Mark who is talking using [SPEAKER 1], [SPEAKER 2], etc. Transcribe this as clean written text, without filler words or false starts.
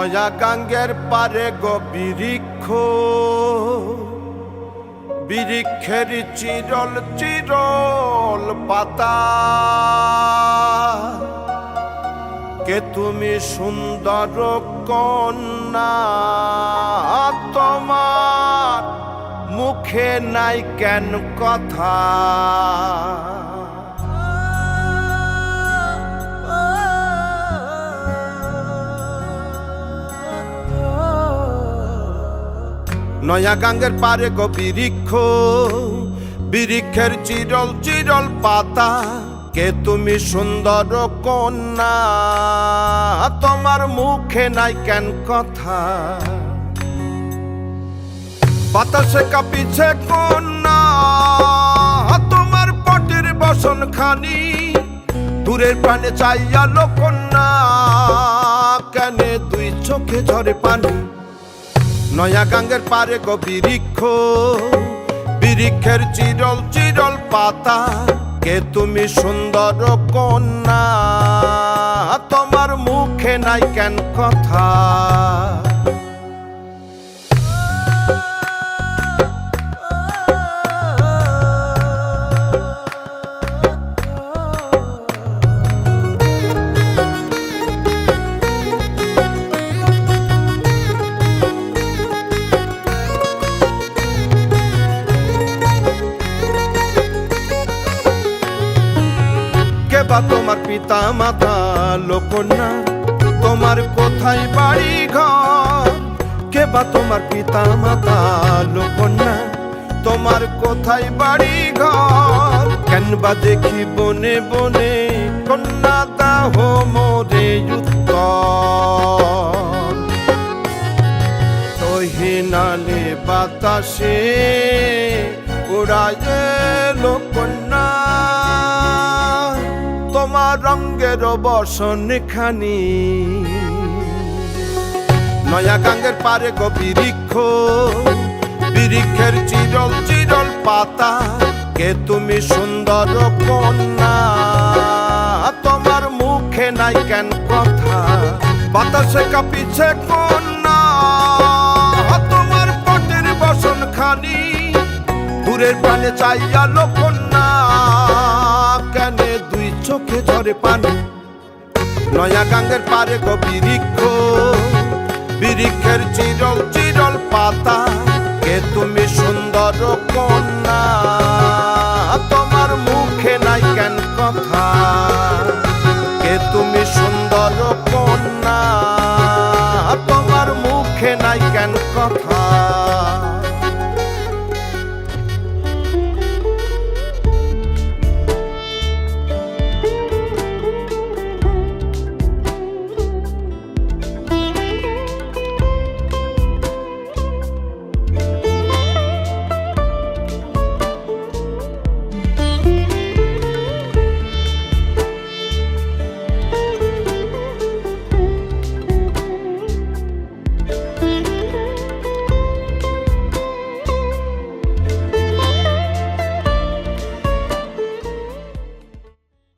[SPEAKER 1] নয়া গাঙ্গের পারে গো বৃক্ষ, বৃক্ষের চিরল চিরল পাতা। কে তুমি সুন্দর কন্যা, তোমার মুখে নাই কেন কথা। নয়া গাঙ্গের পারে গো বৃক্ষ, বৃক্ষের চিরল চিরল পাতা। কে তুমি সুন্দর কন্যা, তোমার মুখে নাই কেন কথা। বাতাসে কাঁপিছে কন্যা, তোমার পটের বসন খানি। দূরের প্রাণে চাইয়ালো কন্যা, কেনে দুই চোখে ঝরে পানি। নয়া গাঙ্গের পারে গো বৃক্ষ, বৃক্ষের চিরল চিরল পাতা। কে তুমি সুন্দর কন্যা, তোমার মুখে নাই কেন কথা। বা তোমার পিতা মাতা লোকন্যা, তোমার কোথায় বাড়ি ঘর। কে বা তোমার পিতা মাতা লোকন্যা, তোমার কোথায় বাড়ি ঘর। কেন বা দেখি বনে বনে কন্যা দাহ মোরে উত্তর। তহিনালে বাতাসে উড়ায় লোকন্যা, তোমার রঙের বসন খানি। নয়া গাঙ্গের পারে গো বৃক্ষ, বৃক্ষের চিরল চিরল পাতা। কে তুমি সুন্দর কন্যা, তোমার মুখে নাই কেন কথা। বাতাসে কাঁপিছে কন্যা, তোমার পটের বসন খানি। দূরের প্রাণে চাইয়ালো কন্যা, কেনে দুই চোখে ঝরে পানি। নয়া গাঙ্গের পারে গো বৃক্ষ, বৃক্ষের চিরল চিরল পাতা। কে তুমি সুন্দর কন্যা,